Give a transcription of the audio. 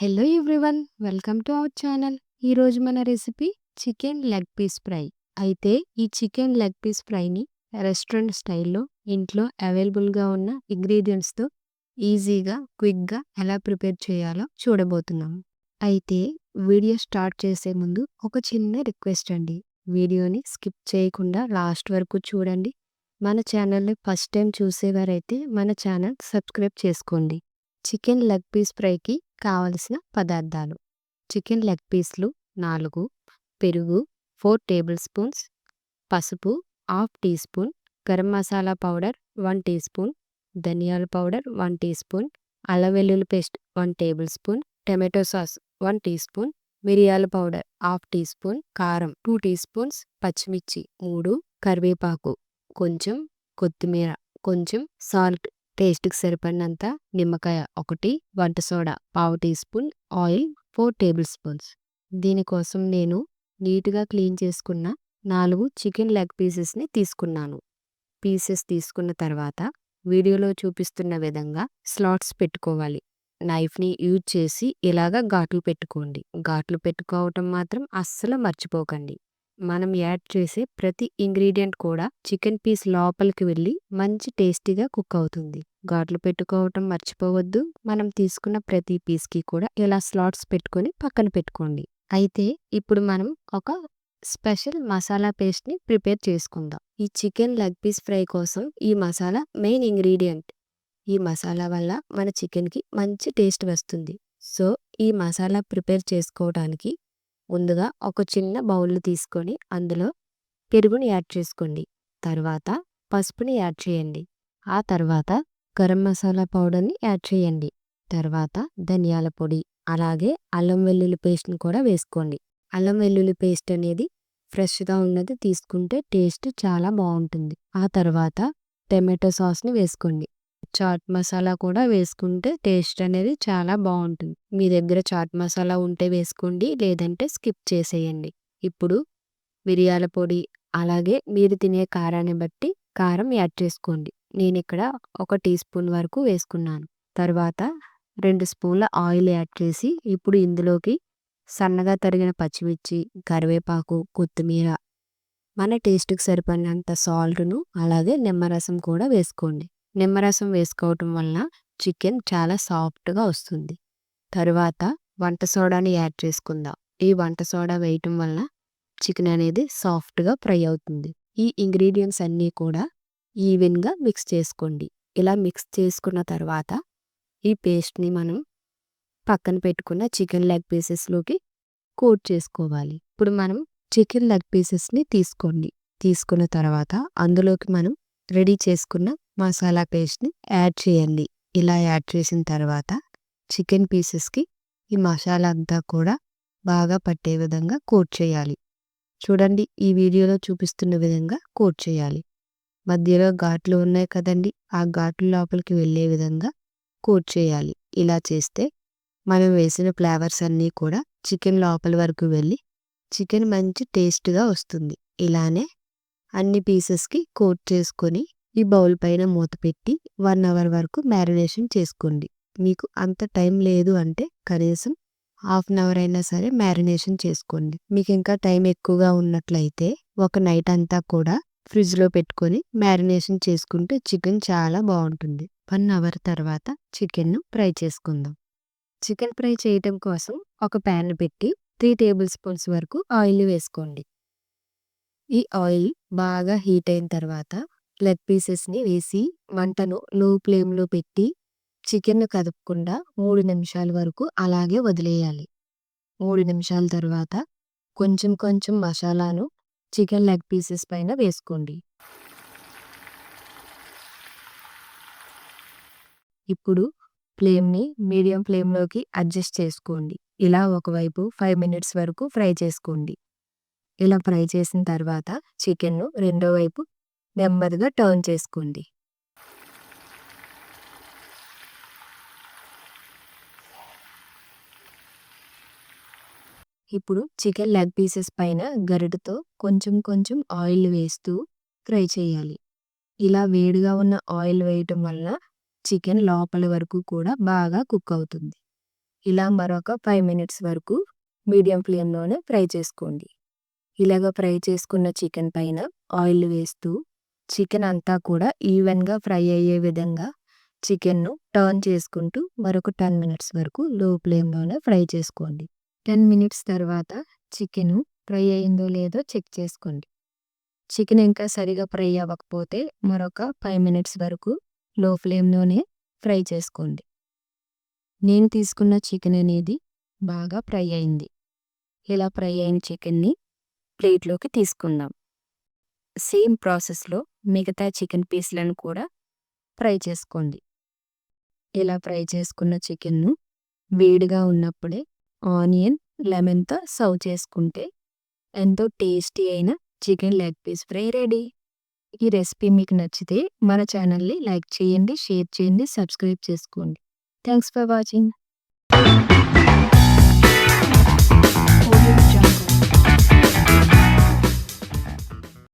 Hello everyone, welcome to our channel. ఈరోజు మన recipe chicken leg piece fry. అయితే ఈ చికెన్ లెగ్ పీస్ ఫ్రైని రెస్టారెంట్ స్టైల్లో ఇంట్లో అవైలబుల్గా ఉన్న ఇంగ్రీడియంట్స్తో ఈజీగా క్విక్గా ఎలా ప్రిపేర్ చేయాలో చూడబోతున్నాం. అయితే వీడియో స్టార్ట్ చేసే ముందు ఒక చిన్న రిక్వెస్ట్ అండి. వీడియోని స్కిప్ చేయకుండా లాస్ట్ వరకు చూడండి. మన ఛానల్ని ఫస్ట్ టైం చూసేవారైతే మన ఛానల్ సబ్స్క్రైబ్ చేసుకోండి. చికెన్ లెగ్ పీస్ ఫ్రైకి కావలసిన పదార్థాలు: చికెన్ లెగ్ పీస్లు 4, పెరుగు 4 టేబుల్ స్పూన్స్, పసుపు half teaspoon, garam masala powder 1 teaspoon, ధనియాల పౌడర్ 1 టీ స్పూన్, అల్లం వెల్లుల్లి paste 1 tablespoon, tomato sauce 1 teaspoon, మిరియాల పౌడర్ హాఫ్ టీ స్పూన్, కారం 2 టీ స్పూన్స్, పచ్చిమిర్చి 3, కరివేపాకు కొంచెం, కొత్తిమీర కొంచెం, సాల్ట్ టేస్ట్కి సరిపడినంత, నిమ్మకాయ 1, వంట సోడా పావు teaspoon, oil 4 tablespoons. దీనికోసం నేను నీట్గా క్లీన్ చేసుకున్న 4 చికెన్ లెగ్ పీసెస్ని తీసుకున్నాను. పీసెస్ తీసుకున్న తర్వాత వీడియోలో చూపిస్తున్న విధంగా స్లాట్స్ పెట్టుకోవాలి. నైఫ్ని యూజ్ చేసి ఇలాగా ఘాట్లు పెట్టుకోండి. ఘాట్లు పెట్టుకోవటం మాత్రం అస్సలు మర్చిపోకండి. మనం యాడ్ చేసే ప్రతి ఇంగ్రీడియంట్ కూడా చికెన్ పీస్ లోపలికి వెళ్ళి మంచి టేస్టీగా కుక్ అవుతుంది. ఘాట్లు పెట్టుకోవటం మర్చిపోవద్దు. మనం తీసుకున్న ప్రతి పీస్కి కూడా ఇలా స్లాట్స్ పెట్టుకొని పక్కన పెట్టుకోండి. అయితే ఇప్పుడు మనం ఒక స్పెషల్ మసాలా పేస్ట్ని ప్రిపేర్ చేసుకుందాం. ఈ చికెన్ లెగ్ పీస్ ఫ్రై కోసం ఈ మసాలా మెయిన్ ఇంగ్రీడియంట్. ఈ మసాలా వల్ల మన చికెన్కి మంచి టేస్ట్ వస్తుంది. సో ఈ మసాలా ప్రిపేర్ చేసుకోవడానికి ముందుగా ఒక చిన్న బౌల్ తీసుకొని అందులో పెరుగుని యాడ్ చేసుకోండి. తర్వాత పసుపుని యాడ్ చేయండి. ఆ తర్వాత గరం మసాలా పౌడర్ని యాడ్ చేయండి. తర్వాత ధనియాల పొడి, అలాగే అల్లం వెల్లుల్లి పేస్ట్ని కూడా వేసుకోండి. అల్లం వెల్లుల్లి పేస్ట్ అనేది ఫ్రెష్గా ఉన్నది తీసుకుంటే టేస్ట్ చాలా బాగుంటుంది. ఆ తర్వాత టమాటో సాస్ని వేసుకోండి. చాట్ మసాలా కూడా వేసుకుంటే టేస్ట్ అనేది చాలా బాగుంటుంది. మీ దగ్గర చాట్ మసాలా ఉంటే వేసుకోండి, లేదంటే స్కిప్ చేసేయండి. ఇప్పుడు మిరియాల పొడి, అలాగే మీరు తినే కారాన్ని బట్టి కారం యాడ్ చేసుకోండి. నేను ఇక్కడ 1 టీ స్పూన్ వరకు వేసుకున్నాను. తర్వాత 2 స్పూన్ల ఆయిల్ యాడ్ చేసి ఇప్పుడు ఇందులోకి సన్నగా తరిగిన పచ్చిమిర్చి, కరివేపాకు, కొత్తిమీర, మన టేస్ట్కి సరిపడినంత సాల్ట్ను, అలాగే నిమ్మరసం కూడా వేసుకోండి. నిమ్మరసం వేసుకోవటం వలన చికెన్ చాలా సాఫ్ట్గా వస్తుంది. తరువాత వంట సోడాని యాడ్ చేసుకుందాం. ఈ వంట సోడా వేయటం వలన చికెన్ అనేది సాఫ్ట్గా ఫ్రై అవుతుంది. ఈ ఇంగ్రీడియంట్స్ అన్నీ కూడా ఈవెన్గా మిక్స్ చేసుకోండి. ఇలా మిక్స్ చేసుకున్న తర్వాత ఈ పేస్ట్ని మనం పక్కన పెట్టుకున్న చికెన్ లెగ్ పీసెస్లోకి కోట్ చేసుకోవాలి. ఇప్పుడు మనం చికెన్ లెగ్ పీసెస్ని తీసుకోండి. తీసుకున్న తర్వాత అందులోకి మనం రెడీ చేసుకున్న మసాలా పేస్ట్ని యాడ్ చేయండి. ఇలా యాడ్ చేసిన తర్వాత చికెన్ పీసెస్కి ఈ మసాలా అంతా కూడా బాగా పట్టే విధంగా కోట్ చేయాలి. చూడండి, ఈ వీడియోలో చూపిస్తున్న విధంగా కోట్ చేయాలి. మధ్యలో ఘాట్లు ఉన్నాయి కదండి, ఆ ఘాట్ల లోపలికి వెళ్ళే విధంగా కోట్ చేయాలి. ఇలా చేస్తే మనం వేసిన ఫ్లేవర్స్ అన్నీ కూడా చికెన్ లోపల వరకు వెళ్ళి చికెన్ మంచి టేస్ట్గా వస్తుంది. ఇలానే అన్ని పీసెస్కి కోట్ చేసుకొని ఈ బౌల్ పైన మూత పెట్టి 1 అవర్ వరకు మ్యారినేషన్ చేసుకోండి. మీకు అంత టైం లేదు అంటే కనీసం హాఫ్ అన్ అవర్ అయినా సరే మ్యారినేషన్ చేసుకోండి. మీకు ఇంకా టైం ఎక్కువగా ఉన్నట్లయితే ఒక నైట్ అంతా కూడా ఫ్రిడ్జ్లో పెట్టుకొని మ్యారినేషన్ చేసుకుంటే చికెన్ చాలా బాగుంటుంది. 1 అవర్ తర్వాత చికెన్ను ఫ్రై చేసుకుందాం. చికెన్ ఫ్రై చేయటం కోసం ఒక ప్యాన్ పెట్టి 3 టేబుల్ స్పూన్స్ వరకు ఆయిల్ వేసుకోండి. ఈ ఆయిల్ బాగా హీట్ అయిన తర్వాత లెగ్ పీసెస్ని వేసి మంటను లో ఫ్లేమ్లో పెట్టి చికెన్ కదపకుండా 3 నిమిషాల వరకు అలాగే వదిలేయాలి. 3 నిమిషాల తర్వాత కొంచెం కొంచెం మసాలాను చికెన్ లెగ్ పీసెస్ పైన వేసుకోండి. ఇప్పుడు ఫ్లేమ్ని మీడియం ఫ్లేమ్లోకి అడ్జస్ట్ చేసుకోండి. ఇలా ఒకవైపు 5 మినిట్స్ వరకు ఫ్రై చేసుకోండి. ఇలా ఫ్రై చేసిన తర్వాత చికెన్ను రెండో వైపు నెమ్మదిగా టర్న్ చేసుకోండి. ఇప్పుడు చికెన్ లెగ్ పీసెస్ పైన గరిటతో కొంచెం కొంచెం ఆయిల్ వేస్తూ ఫ్రై చేయాలి. ఇలా వేడిగా ఉన్న ఆయిల్ వేయటం వల్ల చికెన్ లోపల వరకు కూడా బాగా కుక్ అవుతుంది. ఇలా మరొక 5 మినిట్స్ వరకు మీడియం ఫ్లేమ్‌లోనే ఫ్రై చేసుకోండి. ఇలాగ ఫ్రై చేసుకున్న చికెన్ పైన ఆయిల్ వేస్తూ చికెన్ అంతా కూడా ఈవెన్‌గా ఫ్రై అయ్యే విధంగా చికెన్‌ను టర్న్ చేసుకుంటూ మరొక 10 మినిట్స్ వరకు లో ఫ్లేమ్‌లోనే ఫ్రై చేసుకోండి. 10 మినిట్స్ తర్వాత చికెను ఫ్రై అయిందో లేదో చెక్ చేసుకోండి. చికెన్ ఇంకా సరిగా ఫ్రై అవ్వకపోతే మరొక 5 మినిట్స్ వరకు లో ఫ్లేమ్‌లోనే ఫ్రై చేసుకోండి. నేను తీసుకున్న చికెన్ అనేది బాగా ఫ్రై అయింది. ఇలా ఫ్రై అయిన చికెన్‌ని ప్లేట్‌లోకి తీసుకుందాం. సేమ్ ప్రాసెస్‌లో మిగతా చికెన్ పీస్‌లను కూడా ఫ్రై చేసుకోండి. ఇలా ఫ్రై చేసుకున్న చికెన్‌ను వేడిగా ఉన్నప్పుడే ఆనియన్, లెమన్‌తో సర్వ్ చేసుకుంటే ఎంతో టేస్టీ అయిన chicken leg piece fry ready. ఈ రెసిపీ మీకు నచ్చితే మన ఛానల్‌ని లైక్ చేయండి, షేర్ చేయండి, సబ్స్క్రైబ్ చేసుకోండి. Thanks for watching.